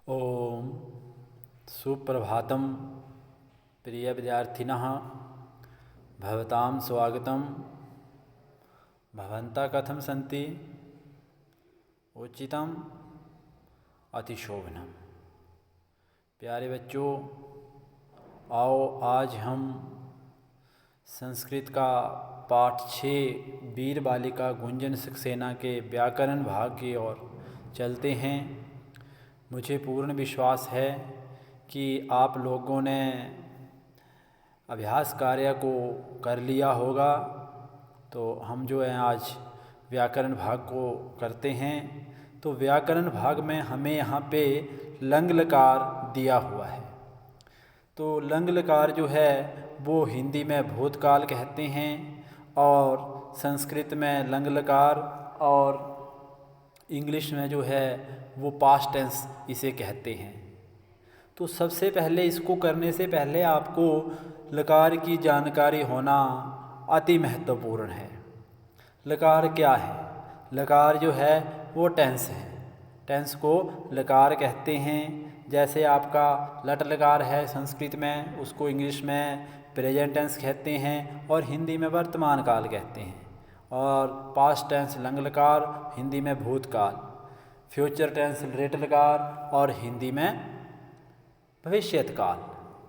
ओम सुप्रभातम प्रिय विद्यार्थिनः भवतां स्वागतम। भवन्तः कथं सन्ति? उचितम अतिशोभनम। प्यारे बच्चों, आओ आज हम संस्कृत का पाठ 6 वीर बालिका गुंजन सक्सेना के व्याकरण भाग की ओर चलते हैं। मुझे पूर्ण विश्वास है कि आप लोगों ने अभ्यास कार्य को कर लिया होगा। तो हम जो है आज व्याकरण भाग को करते हैं। तो व्याकरण भाग में हमें यहाँ पे लंग लकार दिया हुआ है। तो लंग लकार जो है वो हिंदी में भूतकाल कहते हैं और संस्कृत में लंग लकार और इंग्लिश में जो है वो पास्ट टेंस इसे कहते हैं। तो सबसे पहले इसको करने से पहले आपको लकार की जानकारी होना अति महत्वपूर्ण है। लकार क्या है? लकार जो है वो टेंस है। टेंस को लकार कहते हैं। जैसे आपका लट लकार है संस्कृत में, उसको इंग्लिश में प्रेजेंट टेंस कहते हैं और हिंदी में वर्तमान काल कहते हैं। और पास्ट टेंस लंग लकार, हिंदी में भूतकाल। फ्यूचर टेंस लेट लकार और हिंदी में भविष्यत काल।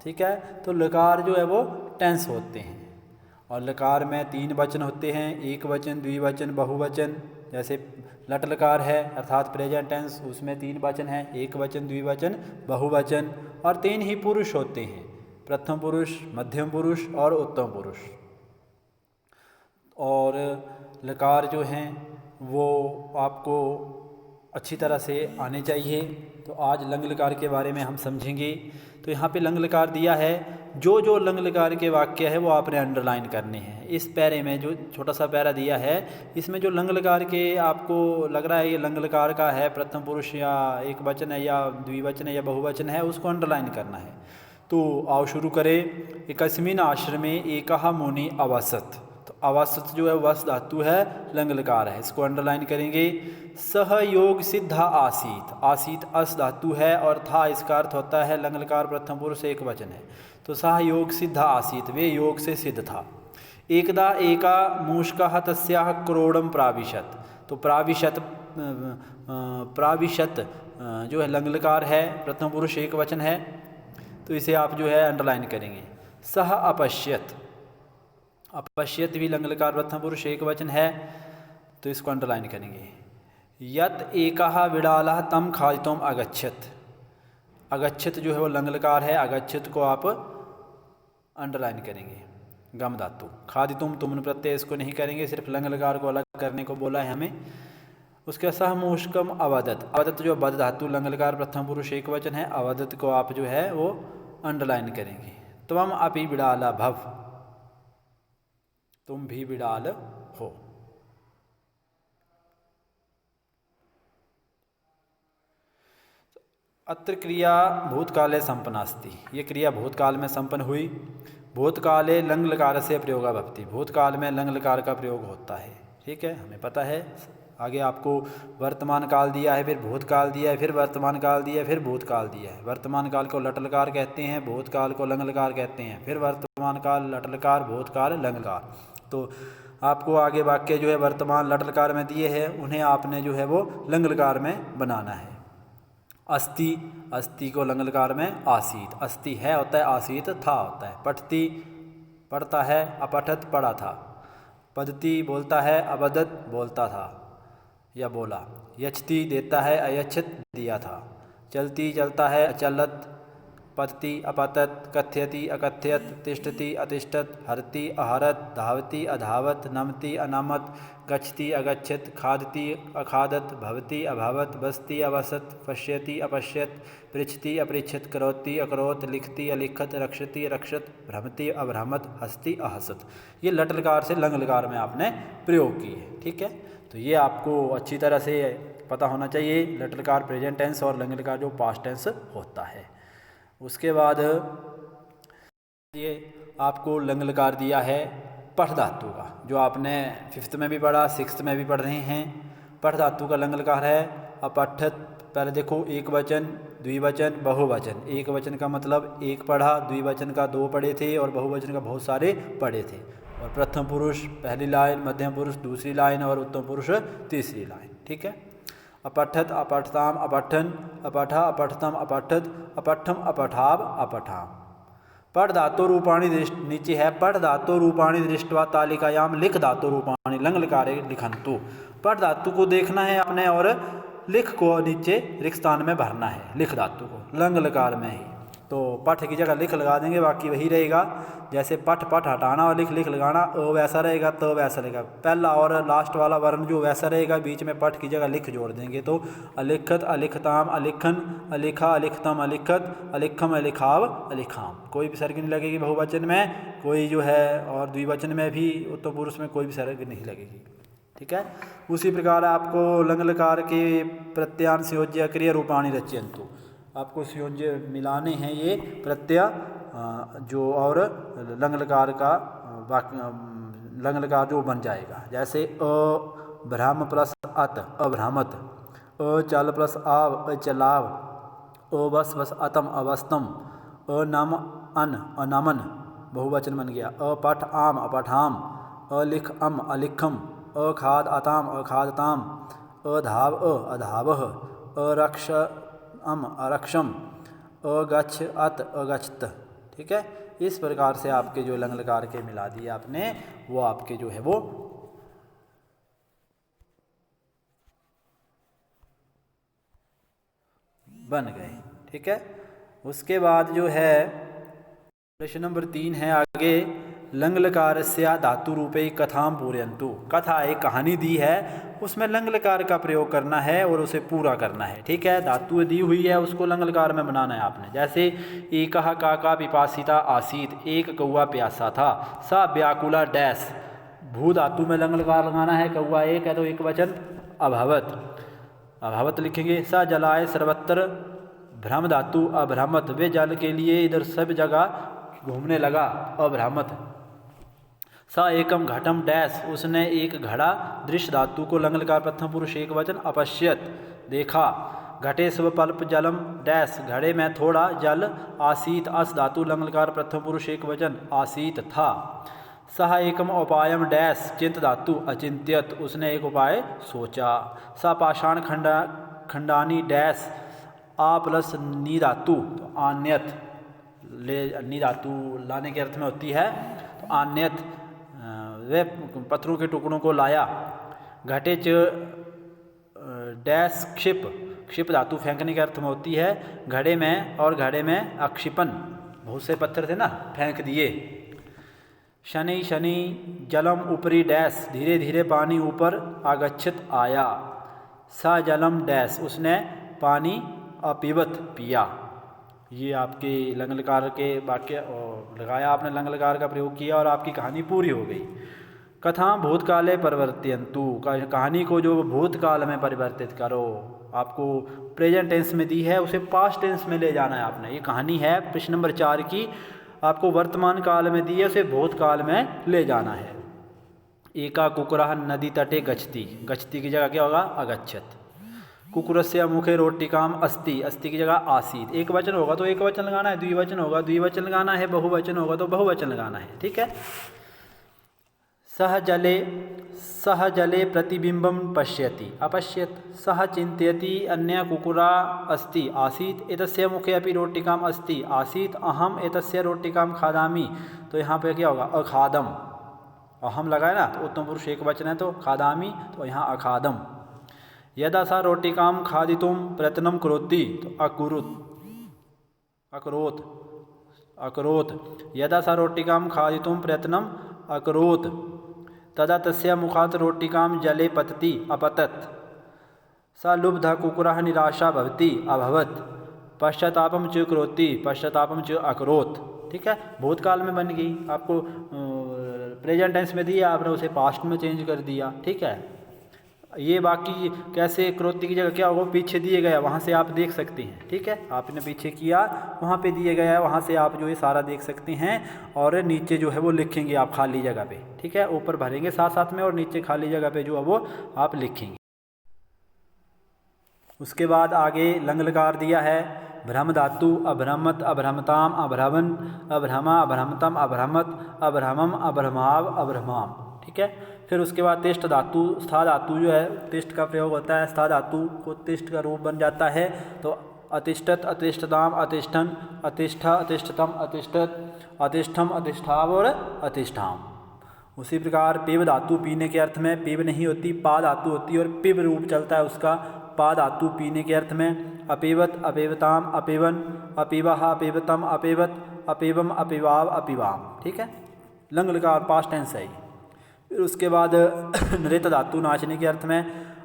ठीक है, तो लकार जो है वो टेंस होते हैं और लकार में 3 वचन होते हैं, एक वचन, द्विवचन, बहुवचन। जैसे लट लकार है अर्थात प्रेजेंट टेंस, उसमें 3 वचन हैं, एक वचन, द्विवचन, बहुवचन और 3 ही पुरुष होते हैं, प्रथम पुरुष, मध्यम पुरुष और उत्तम पुरुष। और लकार जो हैं वो आपको अच्छी तरह से आने चाहिए। तो आज लंग लकार के बारे में हम समझेंगे। तो यहाँ पे लंग लकार दिया है। जो लंग लकार के वाक्य है वो आपने अंडरलाइन करने हैं। इस पैरे में जो छोटा सा पैरा दिया है, इसमें जो लंग लकार के आपको लग रहा है ये लंग लकार का है, प्रथम पुरुष या एक वचन है या द्विवचन है या बहुवचन है, उसको अंडरलाइन करना है। तो आओ शुरू करें। एकस्मिन् आश्रमे एकः मुनि अवसत। तो अवसत जो है वस धातु है, लंग लकार है, इसको अंडरलाइन करेंगे। सहयोग सिद्धा आसीत। आसीत अस धातु है और था इसका अर्थ होता है लंग लकार प्रथम पुरुष एक वचन है। तो सहयोग सिद्धा आसीत, वे योग से सिद्ध था। एकदा एका मूषकः तस्याः क्रोडं प्राविशत। तो प्राविशत प्राविशत जो है लंग लकार है, प्रथम पुरुष एक वचन है, तो इसे आप जो है अंडरलाइन करेंगे। सह अपश्यत। अपश्यत भी लंग लकार प्रथम पुरुष एक वचन है, तो इसको अंडरलाइन करेंगे। यत एकः विडालः तं खादितुम् अगच्छत। अगच्छत जो है वो लंग लकार है, अगच्छत को आप अंडरलाइन करेंगे। गम धातु। खादितुम तुमन प्रत्यय इसको नहीं करेंगे, सिर्फ लंग लकार को अलग करने को बोला है हमें। उसके सह मूषकम अवदत। अवदत जो बद धातु लंग लकार प्रथम पुरुष एक वचन है, अवदत को आप जो है वो अंडरलाइन करेंगे। त्वम अपि विडाला भव। तुम भी विडाल हो। अत्र क्रिया भूतकाले संपन्नास्ति। ये क्रिया भूतकाल में संपन्न हुई। भूतकाले लंग लकार से प्रयोगा भवति। भूतकाल में लंग लकार का प्रयोग होता है। ठीक है, हमें पता है। आगे आपको वर्तमान काल दिया है, फिर भूतकाल दिया है, फिर वर्तमान काल दिया है, फिर भूतकाल दिया है। वर्तमान काल को लट लकार कहते हैं, भूतकाल को लंग लकार कहते हैं, फिर वर्तमान काल लट लकार, भूतकाल लंग लकार। तो आपको आगे वाक्य जो है वर्तमान लट लकार में दिए हैं, उन्हें आपने जो है वो लंग लकार में बनाना है। अस्ति, अस्ति को लंग लकार में आसीत। अस्ति है होता है, आसीत था होता है। पठति पढ़ता है, अपठत पढ़ा था। पद्धति बोलता है, अबदत बोलता था या बोला। यच्छति देता है, अयच्छत दिया था। चलती चलता है, अचलत। पतति अपतत, कथयति अकथयत, तिष्ठति अतिष्ठत, हरति अहरत, धावति अधावत, नमति अनामत, गच्छति अगच्छत, खादति अखादत, भवति अभवत, बसति अवसत, पश्यति अपश्यत, पृच्छति अपृच्छत, करोति अकरोत, लिखति अलिखत, रक्षति रक्षत, भ्रमति अभ्रमत, हसति अहसत। ये लट लकार से लंग लकार में आपने प्रयोग की है। ठीक है, तो ये आपको अच्छी तरह से पता होना चाहिए। लट लकार प्रेजेंट टेंस और लंग लकार जो पास्ट टेंस होता है। उसके बाद ये आपको लंग लकार दिया है पठ धातु का, जो आपने 5th में भी पढ़ा, 6th में भी पढ़ रहे हैं। पठ धातु का लंग लकार है अपठत। पहले देखो एक वचन, द्विवचन बहुवचन। एक वचन का मतलब एक पढ़ा, द्विवचन का दो पढ़े थे और बहुवचन का बहुत सारे पढ़े थे। और प्रथम पुरुष पहली लाइन, मध्यम पुरुष दूसरी लाइन और उत्तम पुरुष तीसरी लाइन। ठीक है। अपठत अपठताम अपठन, अपठा अपठतम अपठत, अपठम अपठाव अपठाम। पढ़ धातु रूपाणी नीचे है, पढ़ धातु रूपाणी दृष्टवा तालिकायाम लिख धातु रूपाणी लंग लकारे लिखंतु। पढ़ धातु को देखना है आपने और लिख को नीचे रिक्त स्थान में भरना है, लिख धातु को लंग लकार में ही। तो पठ की जगह लिख लगा देंगे, बाकी वही रहेगा। जैसे पठ पठ हटाना और लिख लिख लगाना, अ वैसा रहेगा, त वैसा रहेगा। पहला और लास्ट वाला वर्ण जो वैसा रहेगा, बीच में पठ की जगह लिख जोड़ देंगे। तो अलिखत अलिखताम अलिखन, अलिखा अलिखतम अलिखत, अलिखम अलिखाव अलिखाम। कोई भी सर्ग नहीं लगेगी बहुवचन में, कोई जो है और द्विवचन में भी उत्तम पुरुष में कोई भी सर्ग नहीं लगेगी। ठीक है। उसी प्रकार आपको लंग लकार के प्रत्यान संयोज्य क्रिया रूपाणी रच्यंतु, आपको संयोज्य मिलाने हैं ये प्रत्यय जो और लंग लकार का लंग लकार जो बन जाएगा। जैसे अभ्राम प्लस अत अभ्रामत, अचल प्लस आव अचलाव, अवस प्लस अतम अवस्तम, अनम अन अनमन बहुवचन बन गया। अपठ आम अपठाम, अलिख अम अलिखम, अखाद अताम अखादताम, अधाव अधावह, अरक्ष अम अरक्षम, अगच्छ अत अगच्छत। ठीक है। इस प्रकार से आपके जो लंग लकार के मिला दिए आपने, वो आपके जो है वो बन गए। ठीक है। उसके बाद जो है प्रश्न नंबर 3 है आगे, लंग लकारस्य धातु रूपे कथाम पूरयन्तु। कथा एक कहानी दी है, उसमें लंग लकार का प्रयोग करना है और उसे पूरा करना है। ठीक है। धातु दी हुई है, उसको लंग लकार में बनाना है आपने। जैसे एकः काका पिपासिता आसीत, एक कौआ प्यासा था। सा व्याकुला डैश, भू धातु में लंग लकार लगाना है। कौआ एक है तो एक वचन अभवत, अभवत लिखेंगे। सा जलाए सर्वत्र, भ्रम धातु अभ्रमत, वे जल के लिए इधर सब जगह घूमने लगा, अभ्रमत। सा एकम घटम डैश, उसने एक घड़ा, दृश्य धातु को लंग लकार प्रथम पुरुष एक वचन अपश्यत, देखा। घटे स्व पल्प जलम डैश, घड़े में थोड़ा जल। आसीत अस धातु लंग लकार प्रथम पुरुष एक वचन आसीत था। सह एकम उपायम डैश, चिंत धातु अचिंत्यत, उसने एक उपाय सोचा। सा पाषाण खंडानी डैश, आ प्लस नी धातु तो आन्यत, ले नी धातु लाने के अर्थ में होती है, तो आन्यत वे पत्थरों के टुकड़ों को लाया। घटे च डैश क्षिप, क्षिप धातु फेंकने के अर्थ में होती है घड़े में, और घड़े में अक्षिपन, बहुत से पत्थर थे ना, फेंक दिए। शनि शनि जलम ऊपरी डैश, धीरे धीरे पानी ऊपर आगच्छित आया। सा जलम डैश, उसने पानी अपिबत पिया। ये आपके लंग लकार के वाक्य लगाया आपने, लंग लकार का प्रयोग किया और आपकी कहानी पूरी हो गई। कथा भूतकाले परिवर्तयन्तु, कहानी को जो भूतकाल में परिवर्तित करो। आपको प्रेजेंट टेंस में दी है, उसे पास्ट टेंस में ले जाना है आपने। ये कहानी है प्रश्न नंबर 4 की, आपको वर्तमान काल में दी है, उसे भूतकाल में ले जाना है। एका कुकुरः नदी तटे गच्छति, गच्छति की जगह क्या होगा अगच्छत। कुकुरस्य मुखे रोटिकाम अस्ति, अस्ति की जगह आसीत। एक वचन होगा तो एक वचन लगाना है, द्विवचन होगा द्विवचन लगाना है, बहुवचन होगा तो बहुवचन लगाना है। ठीक है। सह जले प्रतिबिंबम पश्यति अपश्यत, सह चिंतयति अन्य कुकुरा अस्ति आसीत, एतस्य मुखे अपि रोटिकाम अस्ति आसीत, अहम एतस्य रोटिकाम खादामि। तो यहाँ पे क्या होगा अखादम, अहम लगाए ना, तो उत्तम पुरुष एक वचन है तो खादामि, तो यहाँ अखादम। यदा सा रोटिकाम खादितुम प्रयत्नं करोति, तो अकुरुत अकरोत अकरोत। यदा सा रोटिकाम खादितुम प्रयत्नं अकरोत, तदा तस्य मुखात् रोटिकाम जले पतति अपतत। सा लुब्धा कुकुरः निराशा भवति अभवत, पश्चातापम च करोति पश्चातापम च अकरोत। ठीक है। भूतकाल में बन गई, आपको प्रेजेंट टेंस में दिया, आपने उसे पास्ट में चेंज कर दिया। ठीक है। ये बाकी कैसे क्रोति की जगह क्या होगा पीछे दिए गया, वहाँ से आप देख सकते हैं। ठीक है। आपने पीछे किया, वहाँ पे दिए गया है, वहाँ से आप जो है सारा देख सकते हैं। और नीचे जो है वो लिखेंगे आप खाली जगह पे। ठीक है। ऊपर भरेंगे साथ साथ में और नीचे खाली जगह पे जो है वो आप लिखेंगे। उसके बाद आगे लंग लकार दिया है, भ्रम धातु अभ्रमत अभ्रमताम अभ्रमन अभ्रमा अभ्रमतम अभ्रमत अभ्रमम अभ्रमाव अभ्रमाम। ठीक है। फिर उसके बाद तिष्ठ धातु, स्था धातु जो है तिष्ठ का प्रयोग होता है, स्था धातु को तिष्ठ का रूप बन जाता है। तो अतिष्ठत अतिष्ठताम अतिष्ठन अतिष्ठा अतिष्ठतम अतिष्ठत अतिष्ठम अतिष्ठाव और अतिष्ठाम। उसी प्रकार पिब धातु पीने के अर्थ में, पिब नहीं होती, पा धातु होती है और पिब रूप चलता है उसका। पा धातु पीने के अर्थ में अपिवत अपिवताम अपिवन अपिवह अपिवतम अपिवत अपिवम अपिवाव अपिवाम। ठीक है। लंग लकार पास्ट टेंस है। फिर उसके बाद नृत्य धातु नाचने के अर्थ में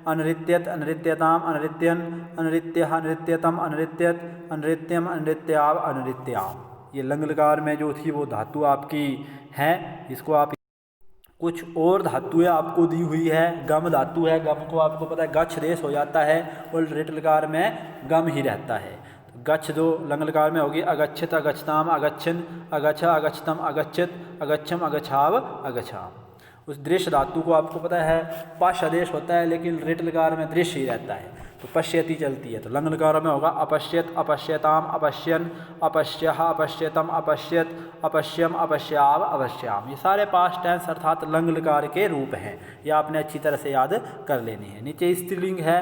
अनृत्यत अनृत्यताम अनृत्यन अनृत्य अनृत्यतम अनृत्यत अनृत्यम अनृत्याव अनृत्याम। ये लंग लकार में जो थी वो धातु आपकी है। इसको आप कुछ और धातुएं आपको दी हुई है। गम धातु है, गम को आपको पता है गच्छ देश हो जाता है और रिट लकार में गम ही रहता है। तो गच्छ जो लंग लकार में होगी अगच्छत अगच्छताम अगच्छन अगच्छा अगच्छतम अगच्छत अगच्छम अगच्छाव अगच्छाम। उस दृश्य धातु को आपको पता है पश आदेश होता है लेकिन रिट लकार में दृश्य ही रहता है, तो पश्यति चलती है। तो लंग लकार में होगा अपश्यत अपश्यताम अपश्यन अपश्यः अपश्यतम अपश्यत अपश्यम अपश्याव अपश्याम। ये सारे पास्ट टेंस अर्थात लंग लकार के रूप हैं। ये आपने अच्छी तरह से याद कर लेनी है। नीचे स्त्रीलिंग है,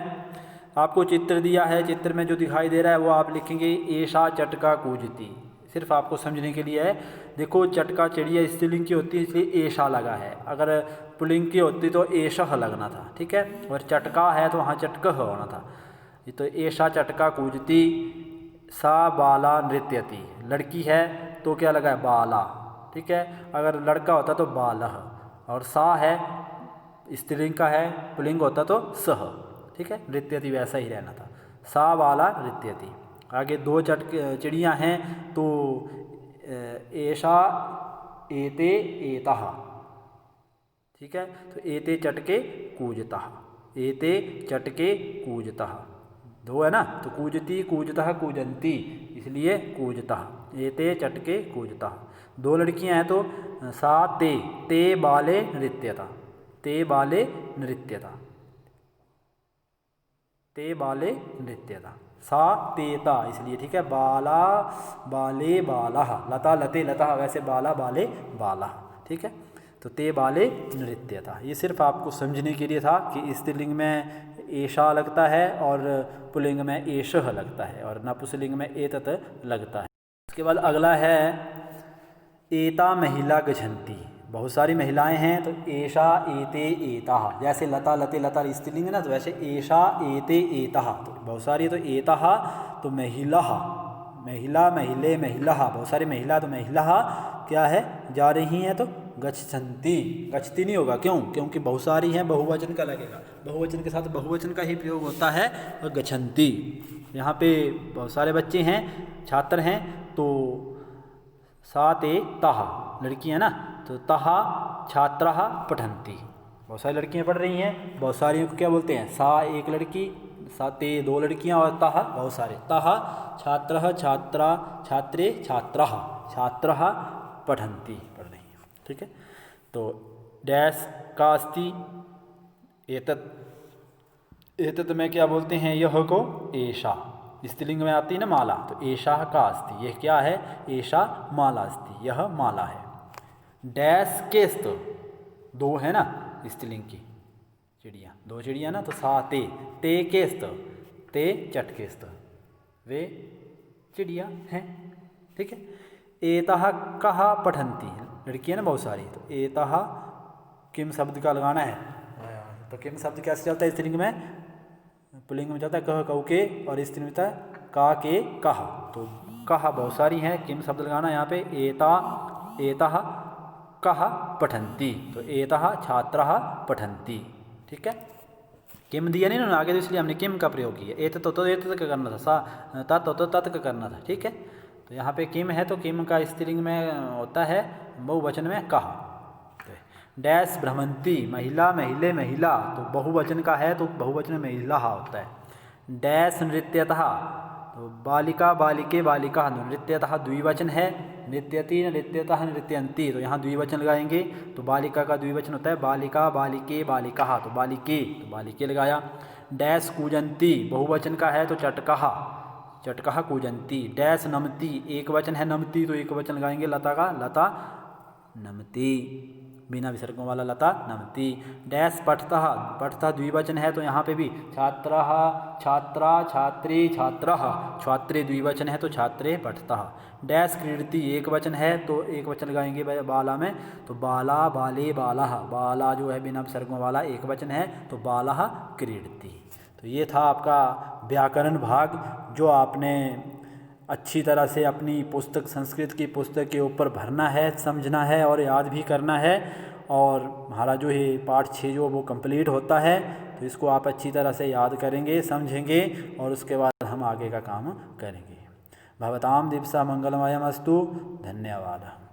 आपको चित्र दिया है, चित्र में जो दिखाई दे रहा है वो आप लिखेंगे एषा चटका कूजती। सिर्फ आपको समझने के लिए है। देखो चटका चिड़िया स्त्रीलिंग की होती है इसलिए एषा लगा है, अगर पुल्लिंग की होती तो एषः लगना था। ठीक है। और चटका है तो वहाँ चटकः होना था। तो एषा चटका कूजती सा बाला नृत्यति। लड़की है तो क्या लगा है बाला। ठीक है। अगर लड़का होता तो बालः, और सा है स्त्रीलिंग का है, पुल्लिंग होता तो सह। ठीक है। नृत्यति वैसा ही रहना था, सा बाला नृत्यति। आगे दो चिड़ियाँ हैं तो एषा एते एतः। ठीक है। तो एते चटके कूजतः, एते चटके कूजतः। दो है ना, तो कूजती कूजतः कूजंती, इसलिए कूजतः। एते चटके कूजतः। दो लड़कियां हैं तो सा ते ते बाले नृत्यता, ते बाले नृत्यता, ते बाले नृत्यता। सा तेता इसलिए। ठीक है। बाला बाले बालः, लता लते लता, वैसे बाला बाले बालः। ठीक है। तो ते बाले नृत्यता। ये सिर्फ आपको समझने के लिए था कि स्त्रीलिंग में एषा लगता है और पुल्लिंग में एषः लगता है और नपुंसकलिंग में एतत् लगता है। उसके बाद अगला है एता महिला गच्छन्ति। बहुत सारी महिलाएं हैं तो एषा एते एताः। जैसे लता लते लता स्त्रीलिंग है ना, तो वैसे एषा एते एताः। तो बहुत सारी तो एताः तो महिलाः, महिला महिले महिलाः, बहुत सारी महिला तो महिलाः क्या है जा रही हैं तो गच्छन्ति। गच्छति नहीं होगा, क्यों? क्योंकि बहुत सारी हैं, बहुवचन का लगेगा, बहुवचन के साथ बहुवचन का ही प्रयोग होता है और गच्छन्ति। यहाँ पे बहुत सारे बच्चे हैं, छात्र हैं, तो सा ते ताः लड़की है ना, तो तः छात्राः पठन्ति। बहुत सारी लड़कियाँ पढ़ रही हैं, बहुत सारी को क्या बोलते हैं सा एक लड़की, सा ते दो लड़कियाँ और तः बहुत सारे। तः छात्रः छात्रा छात्रे छात्राः छात्राः पठन्ति पढ़ रही हैं। ठीक है। तो डैश का अस्ति एतत्, एतत् में क्या बोलते हैं यह को एषा। स्त्रीलिंग में आती है ना माला, तो एषा का अस्ति, यह क्या है एषा माला अस्ति, यह माला है। डैश के स्त, दो है ना स्त्रीलिंग की चिड़िया, दो चिड़िया ना, तो सा ते के स्त, ते चटके स्त, वे चिड़िया हैं। ठीक है। एतः कः पठन्ति, लड़की है ना बहुत सारी, तो एतः किम शब्द का लगाना है, तो किम शब्द कैसे चलता है स्त्रीलिंग में, पुल्लिंग में चलता है कह कऊ के और स्त्रीलिंग में चलता है का के कह। तो कह बहुत सारी हैं, किम शब्द लगाना यहाँ पे एता एतः कः पठन्ति, तो एतः छात्राः पठन्ति। ठीक है। किम दिया नहीं ना आगे, तो इसलिए हमने किम का प्रयोग किया। एत तो एत का करना था, सा तत् तो तत् का करना था। ठीक है। तो यहाँ पे किम है तो किम का स्त्रीलिंग में होता है बहुवचन में कः। डैश भ्रमंती, महिला महिले महिला, तो बहुवचन का है तो बहुवचन में महिला होता है। डैश नृत्यतः, तो बालिका बालिके बालिका, नृत्यतः द्विवचन है, नृत्यति नृत्यतः नृत्यन्ति, तो यहाँ द्विवचन लगाएंगे, तो बालिका का द्विवचन होता है बालिका बालिके बालिका, तो बालिके, तो बालिके लगाया। डैश कूजंती, बहुवचन का है तो चटकः, चटकः कूजन्ति। डैश नमति, एक वचन है नमति तो एक वचन लगाएंगे लता का, लता नमति, बिना विसर्गों वाला लता नमति। डैश पठतः, पठतः द्विवचन है तो यहाँ पे भी छात्रः, छात्रा, छात्री, छात्रः, छात्रे द्विवचन है तो छात्रे पठतः। डैश क्रीडति, एक वचन है तो एक वचन लगाएंगे बाला में, तो बाला, बाले, बालः, बाला जो है बिना विसर्गों वाला एक वचन है तो बालः क्रीडति। तो ये था आपका व्याकरण भाग, जो आपने अच्छी तरह से अपनी पुस्तक, संस्कृत की पुस्तक के ऊपर भरना है, समझना है और याद भी करना है। और हमारा जो है पाठ 6 जो वो कंप्लीट होता है, तो इसको आप अच्छी तरह से याद करेंगे, समझेंगे और उसके बाद हम आगे का काम करेंगे। भवतां दिवसा मंगलमयमस्तु। धन्यवाद।